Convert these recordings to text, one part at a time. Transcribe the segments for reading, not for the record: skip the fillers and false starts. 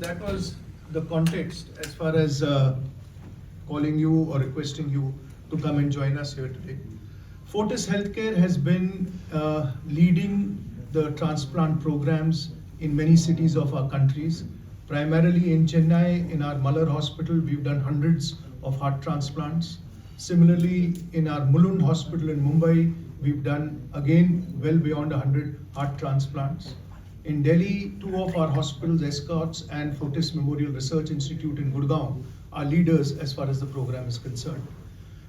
That was the context as far as calling you or requesting you to come and join us here today. Fortis Healthcare has been leading the transplant programs in many cities of our countries. Primarily in Chennai, in our Malar Hospital, we've done hundreds of heart transplants. Similarly, in our Mulund Hospital in Mumbai, we've done again well beyond 100 heart transplants. In Delhi, two of our hospitals, Escorts and Fortis Memorial Research Institute in Gurgaon, are leaders as far as the program is concerned.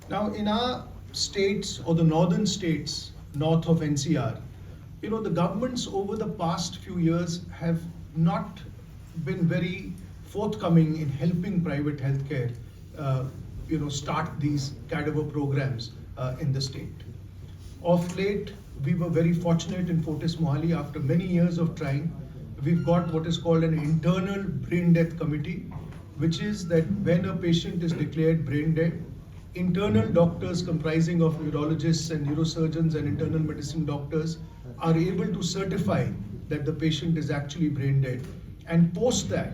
Now, in our states or the northern states, north of NCR, the governments over the past few years have not been very forthcoming in helping private healthcare, start these cadaver programs in the state. Of late, we were very fortunate in Fortis Mohali. After many years of trying, we've got what is called an internal brain death committee, which is that when a patient is declared brain dead, internal doctors comprising of neurologists and neurosurgeons and internal medicine doctors are able to certify that the patient is actually brain dead. And post that,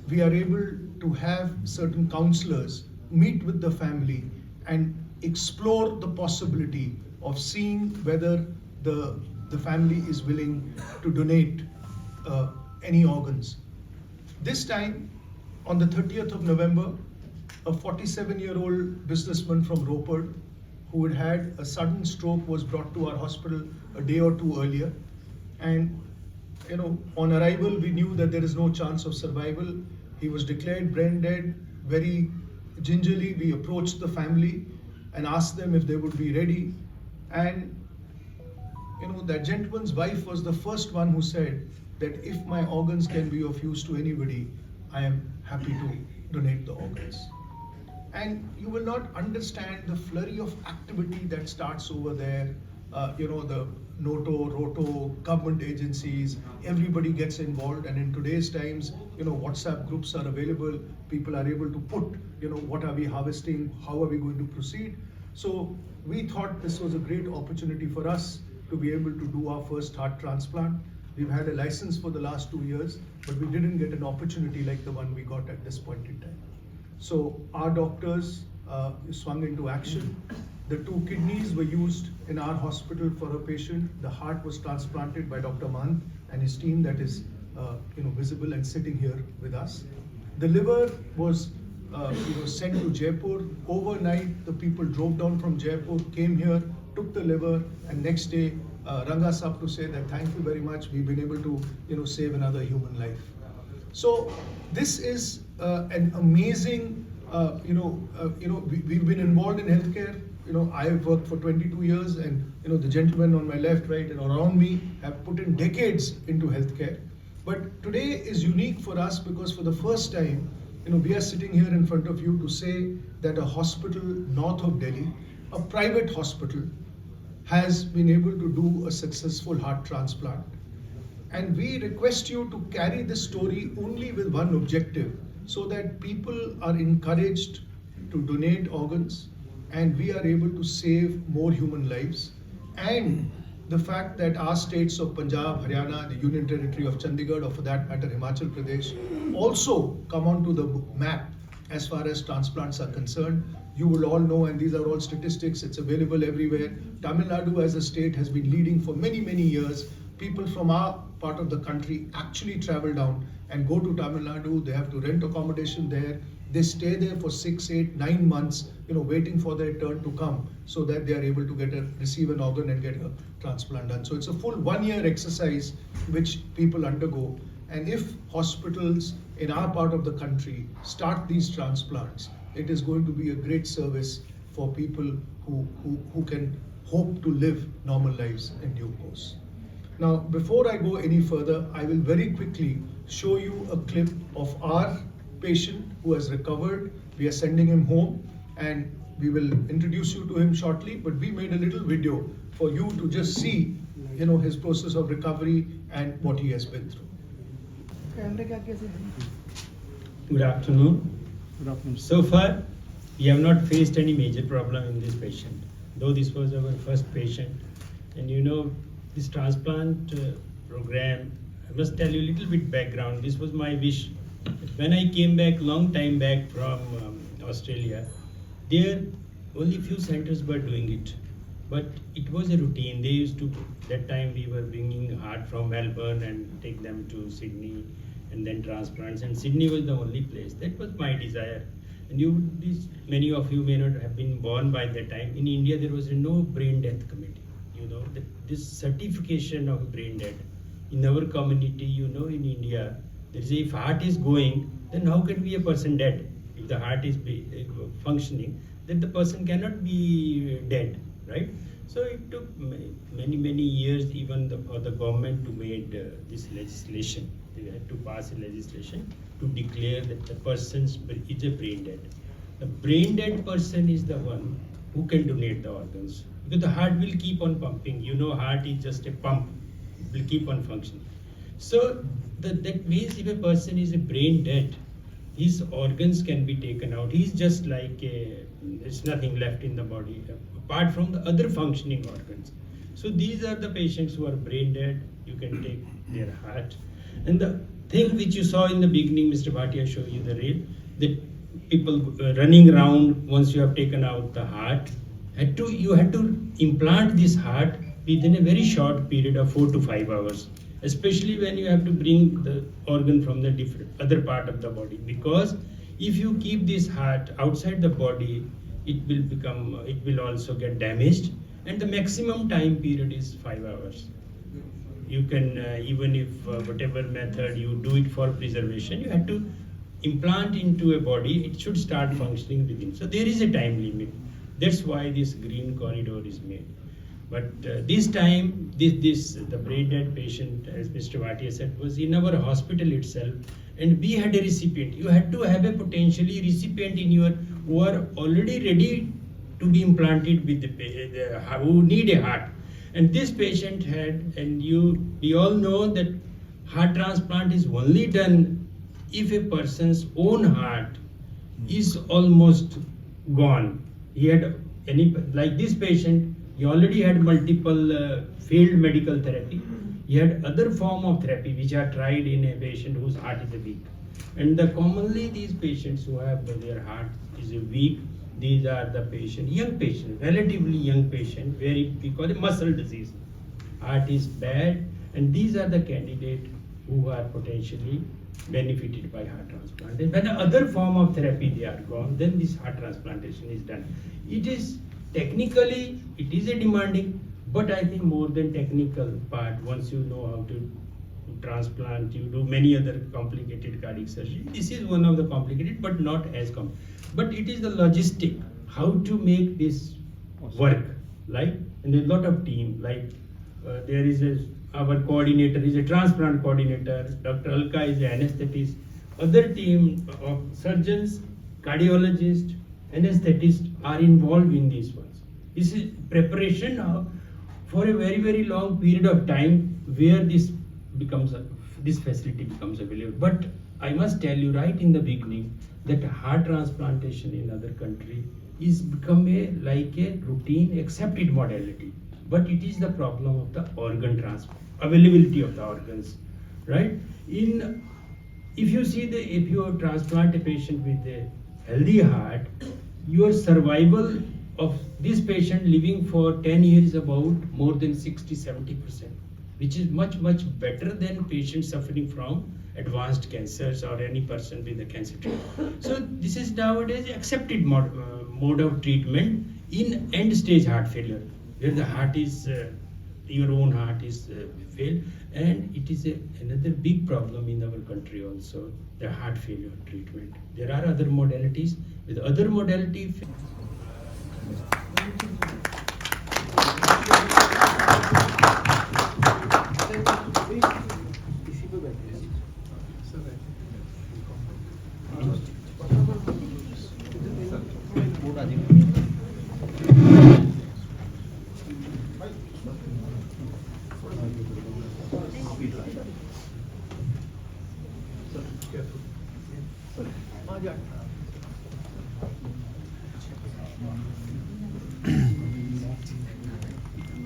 we are able to have certain counselors meet with the family and explore the possibility of seeing whether the family is willing to donate any organs. This time, on the 30th of November, a 47-year-old businessman from Ropar who had had a sudden stroke was brought to our hospital a day or two earlier. And on arrival, we knew that there is no chance of survival. He was declared brain dead. Very gingerly, we approached the family and asked them if they would be ready. And that gentleman's wife was the first one who said that if my organs can be of use to anybody, I am happy to donate the organs. And you will not understand the flurry of activity that starts over there. The Noto, Roto, government agencies, everybody gets involved. And in today's times, WhatsApp groups are available. People are able to put, what are we harvesting? How are we going to proceed? So we thought this was a great opportunity for us to be able to do our first heart transplant. We've had a license for the last 2 years, but we didn't get an opportunity like the one we got at this point in time. So our doctors swung into action. The 2 kidneys were used in our hospital for a patient. The heart was transplanted by Dr. Mahant and his team that is visible and sitting here with us. The liver was sent to Jaipur. Overnight, the people drove down from Jaipur, came here, took the liver, and next day, rang us up to say that thank you very much, we've been able to save another human life. So this is an amazing, we've been involved in healthcare. I've worked for 22 years, and the gentlemen on my left, right, and around me have put in decades into healthcare. But today is unique for us because for the first time, we are sitting here in front of you to say that a hospital north of Delhi, a private hospital, has been able to do a successful heart transplant. And we request you to carry this story only with one objective, so that people are encouraged to donate organs and we are able to save more human lives. And the fact that our states of Punjab, Haryana, the Union Territory of Chandigarh, or for that matter Himachal Pradesh, also come onto the map as far as transplants are concerned. You will all know, and these are all statistics, it's available everywhere. Tamil Nadu as a state has been leading for many, many years. People from our part of the country actually travel down and go to Tamil Nadu. They have to rent accommodation there. They stay there for 6, 8, 9 months, waiting for their turn to come so that they are able to receive an organ and get a transplant done. So it's a full 1-year exercise which people undergo. And if hospitals in our part of the country start these transplants, it is going to be a great service for people who can hope to live normal lives in due course. Now, before I go any further, I will very quickly show you a clip of our patient who has recovered. We are sending him home and we will introduce you to him shortly, but we made a little video for you to just see, his process of recovery and what he has been through. Good afternoon. Good afternoon. So far, we have not faced any major problem in this patient, though this was our first patient. And this transplant program, I must tell you a little bit background. This was my wish When I came back, long time back from Australia, there only few centers were doing it, but it was a routine. They used to, that time we were bringing heart from Melbourne and take them to Sydney and then transplants, and Sydney was the only place. That was my desire. And many of you may not have been born by that time. In India, there was no brain death committee. You know, this certification of brain death in our community, you know, in India, there is, if heart is going, then how can be a person dead? If the heart is functioning, then the person cannot be dead, right? So it took many years even for the government to make this legislation. They had to pass a legislation to declare that the person is a brain dead. The brain dead person is the one who can donate the organs, because the heart will keep on pumping. You know, heart is just a pump; it will keep on functioning. So that means if a person is a brain dead, his organs can be taken out. He's just like there's nothing left in the body apart from the other functioning organs. So these are the patients who are brain dead. You can take their heart. And the thing which you saw in the beginning, Mr. Bhatia showed you the reel, that people running around once you have taken out the heart, you had to implant this heart within a very short period of 4 to 5 hours, especially when you have to bring the organ from the other part of the body, because if you keep this heart outside the body, it will also get damaged, and the maximum time period is 5 hours. You can even if whatever method you do it for preservation, you have to implant into a body, it should start functioning within. So there is a time limit. That's why this green corridor is made. But this time, the brain dead patient, as Mr. Bhatia said, was in our hospital itself, and we had a recipient. You had to have a potentially recipient in your who are already ready to be implanted with who need a heart. And this patient had, and we all know that heart transplant is only done if a person's own heart is almost gone. He had like this patient, he already had multiple failed medical therapy. He had other form of therapy which are tried in a patient whose heart is weak. And commonly these patients who have their heart is weak, these are the young patient, relatively young patient, where we call it muscle disease. Heart is bad, and these are the candidates who are potentially benefited by heart transplant. And when other form of therapy they are gone, then this heart transplantation is done. It is technically, it is a demanding, but I think more than technical part, once you know how to transplant, you do many other complicated cardiac surgery. This is one of the complicated, but not as complicated. But it is the logistic, how to make this work, like, and there's a lot of team, like there is our coordinator is a transplant coordinator, Dr. Alka is an anesthetist, other team of surgeons, cardiologists, anesthetists are involved in these ones. This is preparation for a very long period of time where this facility becomes available. But I must tell you right in the beginning that heart transplantation in other country is become like a routine accepted modality. But it is the problem of the organ transplant, availability of the organs, right? If you transplant a patient with a healthy heart, your survival of this patient living for 10 years is about more than 60-70%, which is much better than patients suffering from advanced cancers or any person with a cancer treatment. So this is nowadays accepted mode of treatment in end stage heart failure, where the heart is your own heart is failed, and it is another big problem in our country also, the heart failure treatment. There are other modalities. With other modality,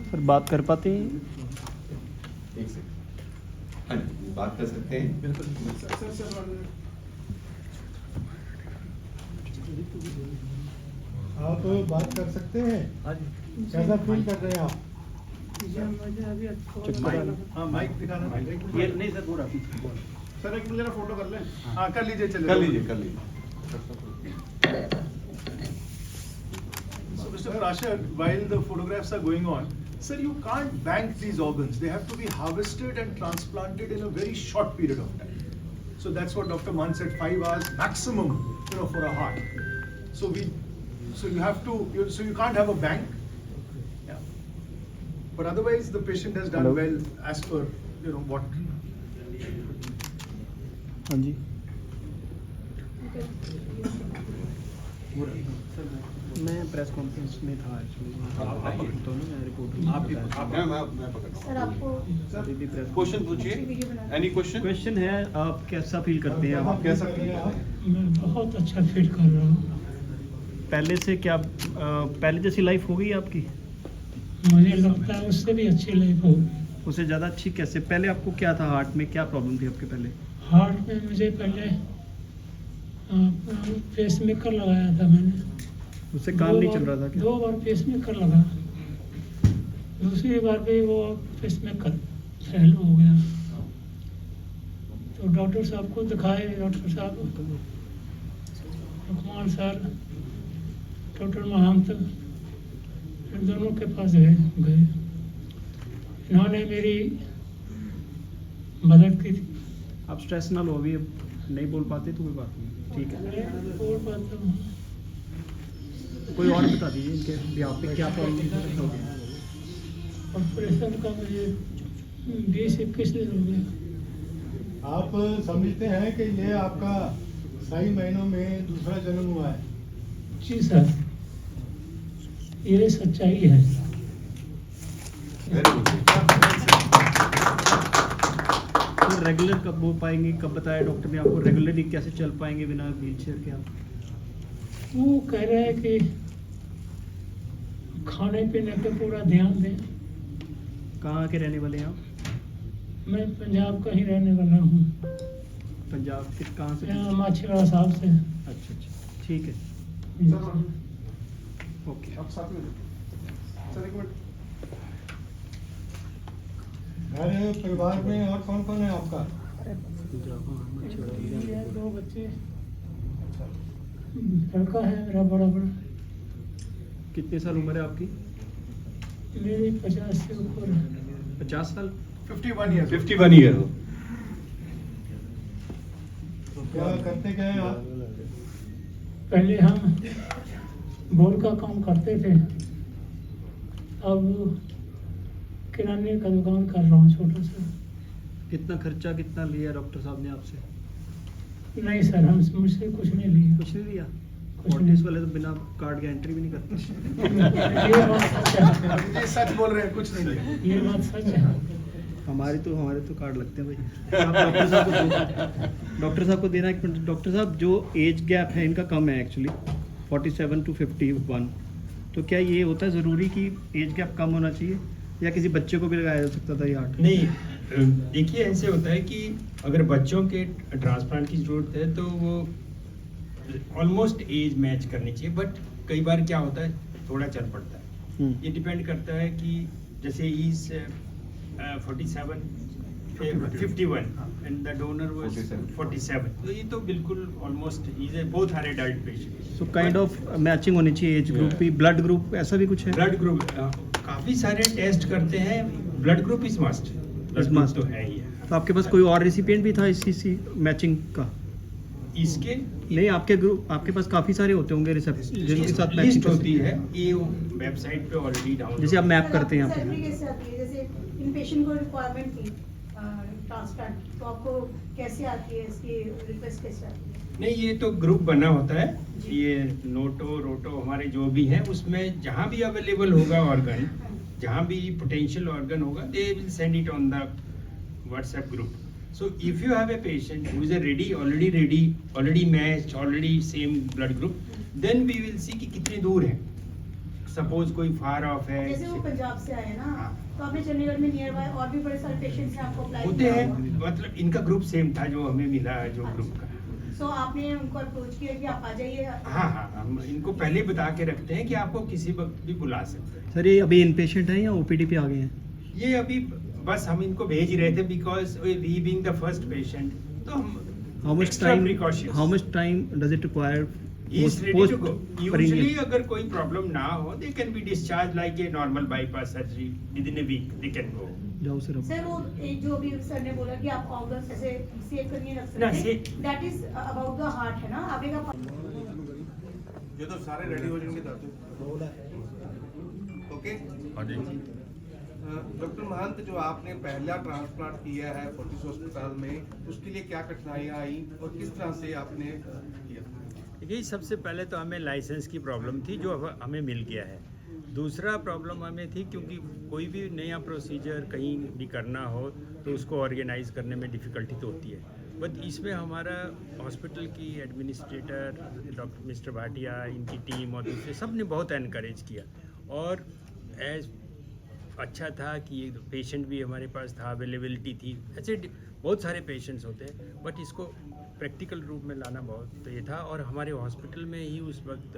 sir बात कर पाते हैं? एक second, हाँ जी, बात कर सकते हैं। बिल्कुल सर। आप बात कर सकते हैं? कैसा फील कर रहे हैं आप? हाँ माइक दिखाना। ये नहीं सर पूरा सर एक जरा फोटो कर लें। हाँ कर लीजिए, चलिए कर लीजिए So, Mr. Prashad, while the photographs are going on, sir, you can't bank these organs. They have to be harvested and transplanted in a very short period of time. So that's what Dr. Man said, 5 hours maximum, for a heart. So you have to, so you can't have a bank. Yeah. But otherwise, the patient has done well as per, what. हाँ जी मैं press conference में था actually तो ना मैं report sir आपको question पूछिए any question है आप कैसा फील करते हैं आप कैसा फील कर रहे हैं? मैं बहुत अच्छा फील कर रहा हूँ। पहले से क्या पहले जैसी लाइफ हो गई आपकी मुझे लगता है उससे भी अच्छी लाइफ होगी। उससे ज़्यादा अच्छी कैसे पहले आपको क्या था हार्ट में क्या प्रॉब्लम थी आपके पहले हार्ट में मुझे पहले पेस मेकर लगाया था मैंने। उससे काम नहीं चल रहा था क्या 2 बार पेस मेकर लगा, दूसरी बार भी वो पेस मेकर फेल हो गया। तो डॉक्टर साहब को दिखाए, डॉक्टर साहब रखमान सर, डॉक्टर महंत, इन दोनों के पास गए। इन्होंने मेरी मदद की थी। आप स्ट्रेस ना लो अभी नहीं बोल पाते तो कोई बात नहीं ठीक है और बात कोई और बता दीजिए इनके यहाँ पे क्या प्रॉब्लम ऑपरेशन का मुझे 20-21 दिन हो गया। आप समझते हैं कि ये आपका सही महीनों में दूसरा जन्म हुआ है? जी सर, ये सच्चाई है। तो रेगुलर कब हो पाएंगे कब बताया डॉक्टर ने आपको रेगुलरली कैसे चल पाएंगे बिना व्हीलचेयर के आप वो कह रहे हैं कि खाने पीने पे पूरा ध्यान दें। कहाँ के रहने वाले हैं आप मैं पंजाब का ही रहने वाला हूँ, पंजाब के कहाँ से यहाँ माछीवाड़ा साहब से। अच्छा ठीक है ओके आप साथ में सर एक मिनट। घर परिवार में और कौन कौन है आपका? 2 बच्चे, लड़का है मेरा बड़ा। कितने साल उम्र है आपकी मेरी 50 से ऊपर है। 50 साल 51 years. 51 ईयर हो तो क्या करते क्या हैं आप? पहले हम बोर का काम करते थे, अब किराने का दुकान कर रहा हूँ छोटा सा। कितना खर्चा कितना लिया डॉक्टर साहब ने आपसे नहीं सर, हम मुझसे कुछ नहीं लिया। कुछ नहीं लिया कुछ फोर्टिस नहीं। वाले तो बिना कार्ड के एंट्री भी नहीं करते ये बात सच है, ये सच बोल रहे हैं, कुछ नहीं है। ये बात सच है। हमारे तो कार्ड लगते हैं भाई आप डॉक्टर साहब को देना एक मिनट डॉक्टर साहब जो एज गैप है इनका कम है एक्चुअली 47 to 51 तो क्या ये होता है ज़रूरी कि एज गैप कम होना चाहिए या किसी बच्चे को भी लगाया जा सकता था ये हार्ट नहीं, देखिए ऐसे होता है कि अगर बच्चों के ट्रांसप्लांट की जरूरत है तो वो ऑलमोस्ट एज मैच करनी चाहिए, बट कई बार क्या होता है थोड़ा चल पड़ता है। ये डिपेंड करता है कि जैसे is 47 51 and the donor was 47 तो ये तो बिल्कुल almost is both are adult patient. So kind of matching होनी चाहिए एज ग्रुप भी ब्लड ग्रुप ऐसा भी कुछ है ब्लड ग्रुप काफी सारे टेस्ट करते हैं, blood group is must, blood group तो है ही है। तो आपके पास कोई और रेसिपिएंट भी था इसी मैचिंग का इसके नहीं आपके पास काफी सारे होते होंगे रिसेप्ट जिनके साथ लिस्ट मैचिंग होती है, ये वेबसाइट पे ऑलरेडी डाउनलोड जैसे आप मैप करते हैं यहाँ पे सैलरी कैसे आती है? जैसे इन पेशेंट को रिक्वायरमेंट थी ट्रांसप्लांट, तो आपको कैसे आती है, इसकी रिक्वेस्ट कैसे आती है? नहीं, ये तो ग्रुप बना होता है, ये नोटो रोटो हमारे जो भी हैं उसमें जहाँ भी अवेलेबल होगा ऑर्गन, जहाँ भी पोटेंशियल ऑर्गन होगा they will send it on the WhatsApp group. So if you have a patient who is already matched, already same blood group, then we will see कि कितनी दूर है। Suppose कोई far off है, जैसे वो पंजाब से आए ना, हाँ। तो आपने चंडीगढ़ में नियर बाय और भी बड़े सारे पेशेंट्स हैं, आपको अप्लाई होते हैं, मतलब इनका ग्रुप सेम था जो हमें मिला है जो ग्रुप का। सो आपने उनको अप्रोच किया कि आप आ जाइए? हाँ हाँ, हम इनको पहले बता के रखते हैं कि आपको किसी वक्त भी बुला सकते हैं। सर ये अभी इन पेशेंट हैं या ओपीडी पे आ गए हैं? ये अभी बस हम इनको भेज रहे थे because we being the first patient, तो हम how much extra time precautions. How much time does it require He is ready to go. Usually अगर कोई प्रॉब्लम ना हो, they can be discharged like a normal bypass surgery within a week. They can go. जाओ sir अब। Sir वो एक जो अभी सर ने बोला कि आप ऑर्गन्स ऐसे सेव करके रख ना, सकते हैं, से- that is about the heart है ना? आपने का ये तो सारे रेडी हो जाएंगे दादू। ओके। हाँ जी। डॉक्टर महंत, जो आपने पहला ट्रांसप्लांट किया है फोर्टिस हॉस्पिटल में, उसके लिए क्या कठिनाइयाँ आई और किस तरह से आपने किया? देखिए, सबसे पहले तो हमें लाइसेंस की प्रॉब्लम थी जो अब हमें मिल गया है। दूसरा प्रॉब्लम हमें थी क्योंकि कोई भी नया प्रोसीजर कहीं भी करना हो तो उसको ऑर्गेनाइज करने में डिफ़िकल्टी तो होती है। बट इसमें हमारा हॉस्पिटल की एडमिनिस्ट्रेटर डॉक्टर मिस्टर भाटिया, इनकी टीम और दूसरे सब ने बहुत एनकरेज किया और एज अच्छा था कि ये पेशेंट भी हमारे पास था, अवेलेबिलिटी थी। ऐसे बहुत सारे पेशेंट्स होते हैं बट इसको प्रैक्टिकल रूप में लाना बहुत ये था। और हमारे हॉस्पिटल में ही उस वक्त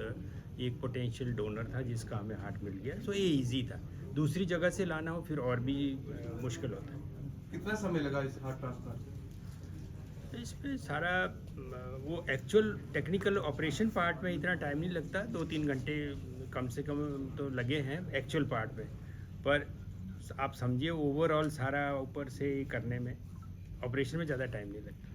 एक पोटेंशियल डोनर था जिसका हमें हार्ट मिल गया, सो ये इजी था। दूसरी जगह से लाना हो फिर और भी मुश्किल होता है। कितना समय लगा इस हार्ट ट्रांसप्लांट? इसमें सारा वो एक्चुअल टेक्निकल ऑपरेशन पार्ट में इतना टाइम नहीं लगता, 2-3 घंटे कम से कम तो लगे हैं एक्चुअल पार्ट में। पर आप समझिए ओवरऑल सारा ऊपर से करने में ऑपरेशन में ज़्यादा टाइम नहीं लगता।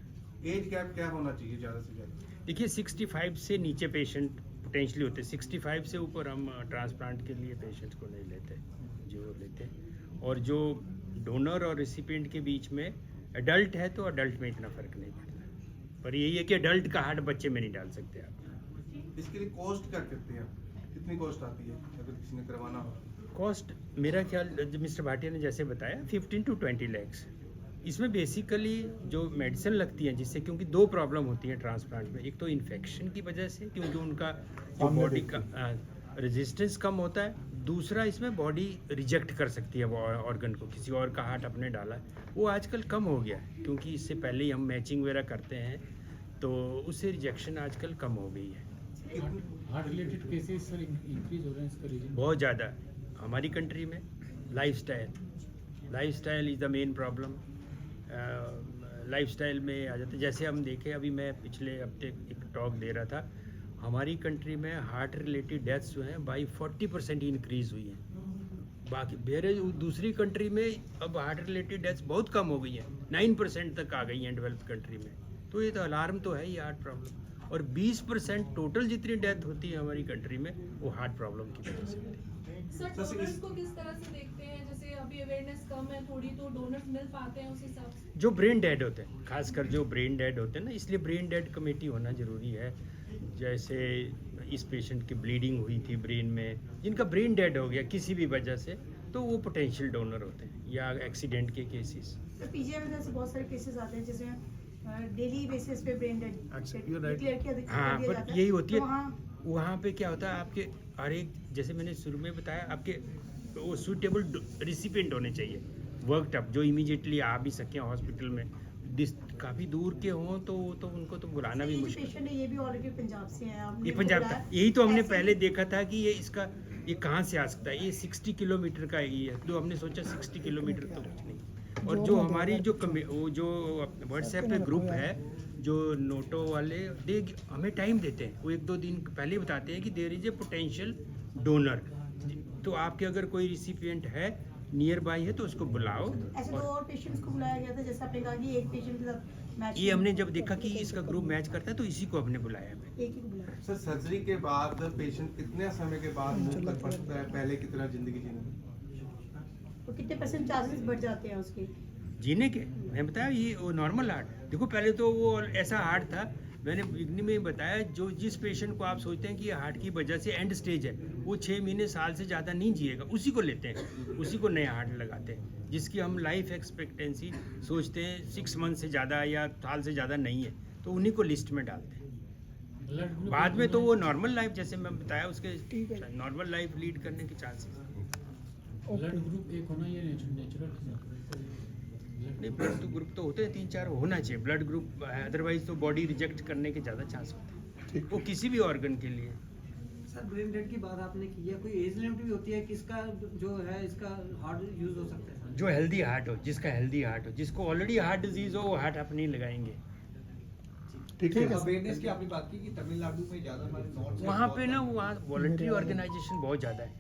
एज गैप क्या होना चाहिए ज़्यादा से ज़्यादा? देखिए 65 से नीचे पेशेंट पोटेंशली होते हैं, 65 से ऊपर हम ट्रांसप्लांट के लिए पेशेंट्स को नहीं लेते, जो लेते हैं। और जो डोनर और रेसिपिएंट के बीच में एडल्ट है तो अडल्ट में इतना फ़र्क नहीं पड़ता। पर यही है कि अडल्ट का हार्ट बच्चे में नहीं डाल सकते आप। इसके लिए कॉस्ट क्या करते हैं? कितनी कॉस्ट आती है अगर किसी ने करवाना हो? कॉस्ट मेरा ख्याल मिस्टर भाटिया ने जैसे बताया 15 to 20 lakhs। इसमें बेसिकली जो मेडिसिन लगती है जिससे, क्योंकि 2 प्रॉब्लम होती हैं ट्रांसप्लांट में। एक तो इन्फेक्शन की वजह से क्योंकि उनका जो बॉडी का रेजिस्टेंस कम होता है, दूसरा इसमें बॉडी रिजेक्ट कर सकती है वो ऑर्गन को। किसी और का हार्ट अपने डाला है वो आजकल कम हो गया है क्योंकि इससे पहले ही हम मैचिंग वगैरह करते हैं तो उससे रिजेक्शन आजकल कम हो गई है। Heart related cases sir increase हो रहे हैं, इसका रीजन? बहुत ज़्यादा हमारी कंट्री में lifestyle is the main problem. Lifestyle में आ जाते, जैसे हम देखें अभी मैं पिछले हफ्ते एक टॉक दे रहा था, हमारी कंट्री में हार्ट रिलेटेड डेथ्स जो हैं बाई 40% इंक्रीज़ हुई हैं। बाकी मेरे दूसरी कंट्री में अब हार्ट रिलेटेड डेथ्स बहुत कम हो गई हैं, 9% तक आ गई हैं डेवलप्ड कंट्री में। तो ये तो अलार्म तो है ही हार्ट प्रॉब्लम। और 20% टोटल जितनी डेथ होती है हमारी कंट्री में वो हार्ट प्रॉब्लम की वजह से होती है। सर डोनर्स को किस तरह से देखते हैं? जैसे अभी अवेयरनेस कम है थोड़ी, तो डोनर्स मिल पाते हैं उस हिसाब से? जो ब्रेन डेड होते हैं, खासकर जो ब्रेन डेड होते हैं ना, इसलिए ब्रेन डेड कमेटी होना ज़रूरी है। जैसे इस पेशेंट की ब्लीडिंग हुई थी ब्रेन में, जिनका ब्रेन डेड हो गया किसी भी वजह से, तो वो पोटेंशियल डोनर होते हैं, या एक्सीडेंट के केसेस। सर पीजीआई में जैसे बहुत सारे केसेस आते हैं जिसमें डेली बेसिस पे ब्रेन डेड डिक्लेयर किया हाँ, दिया पर जाता है। यही होती है तो वहाँ पे क्या होता है, आपके हर एक, जैसे मैंने शुरू में बताया, आपके वो सूटेबल रिसिपिएंट होने चाहिए, वर्कड अप, जो इमीडिएटली आ भी सकें हॉस्पिटल में। काफ़ी दूर के हों तो उनको तो बुलाना भी मुश्किल है। पेशेंट है ये भी ऑलरेडी पंजाब से है, ये पंजाब का, यही तो हमने पहले देखा था कि ये कहाँ से आ सकता है। ये 60 किलोमीटर का ही है, तो हमने सोचा 60 किलोमीटर तो कुछ नहीं। और जो हमारी जो व्हाट्सएप पे ग्रुप है, जो नोटो वाले, दे हमें टाइम देते हैं। वो 1-2 दिन पहले बताते हैं कि there is a potential donor, तो आपके अगर कोई रिसिपिएंट है नियर बाई है तो उसको बुलाओ। ऐसे तो और पेशेंट्स को बुलाया गया था, जैसे आपने कहा कि एक पेशेंट के साथ मैच, ये हमने जब देखा कि इसका ग्रुप मैच करता है तो इसी को हमने बुलाया है। एक ही को बुलाया। सर सर्जरी के बाद पेशेंट कितने समय के बाद मूव कर सकता है पहले की तरह जिंदगी जीने में? तो कितने % चांसेस बढ़ जाते हैं उसके जीने के? मैं बताया ये वो नॉर्मल हार्ट, देखो पहले तो वो ऐसा हार्ट था, मैंने बिगनिंग में बताया, जो जिस पेशेंट को आप सोचते हैं कि हार्ट की वजह से एंड स्टेज है, वो 6 महीने साल से ज़्यादा नहीं जिएगा, उसी को लेते हैं, उसी को नया हार्ट लगाते हैं, जिसकी हम लाइफ एक्सपेक्टेंसी सोचते हैं 6 मंथ से ज़्यादा या साल से ज़्यादा नहीं है, तो उन्हीं को लिस्ट में डालते हैं। बाद में तो वो नॉर्मल लाइफ, जैसे मैं बताया, उसके नॉर्मल लाइफ लीड करने के चांसेस। ब्लड ग्रुप एक होना ये नेचुरल? नहीं, ब्लड तो ग्रुप तो होते हैं 3-4 होना चाहिए ब्लड ग्रुप, अदरवाइज तो बॉडी रिजेक्ट करने के ज़्यादा चांस होते हैं वो किसी भी ऑर्गन के लिए। सर ब्रेन डेड की बात आपने की है, कोई एज लिमिट भी होती है किसका जो है इसका हार्ट यूज हो सकता है सर? जो हेल्दी हार्ट हो, जिसका हेल्दी हार्ट हो, जिसको ऑलरेडी हार्ट डिजीज हो, वो हार्ट आप नहीं लगाएंगे। ठीक है। अवेयरनेस की आपने बात की कि तमिलनाडु में ज्यादा हमारे नॉर्थ वहाँ पे ना वहाँ वॉलंटरी ऑर्गेनाइजेशन बहुत ज़्यादा है,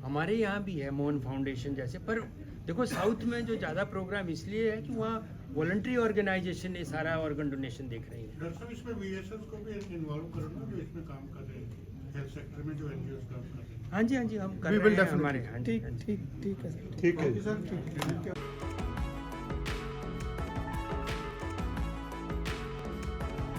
हमारे यहाँ भी है मोहन फाउंडेशन जैसे, पर देखो साउथ में जो ज़्यादा प्रोग्राम इसलिए है कि वहाँ वॉलंटरी ऑर्गेनाइजेशन ये सारा ऑर्गन डोनेशन देख रही है। डॉक्टर साहब इसमें वीएसएस को भी इन्वॉल्व करो ना, जो इसमें काम कर रहे हैं हेल्थ सेक्टर में, जो एनजीओ काम कर रहे हैं। हाँ जी हम कर We रहे will हैं definitely. हमारे। हाँ जी, हाँ जी। ठीक है सर, ठीक है।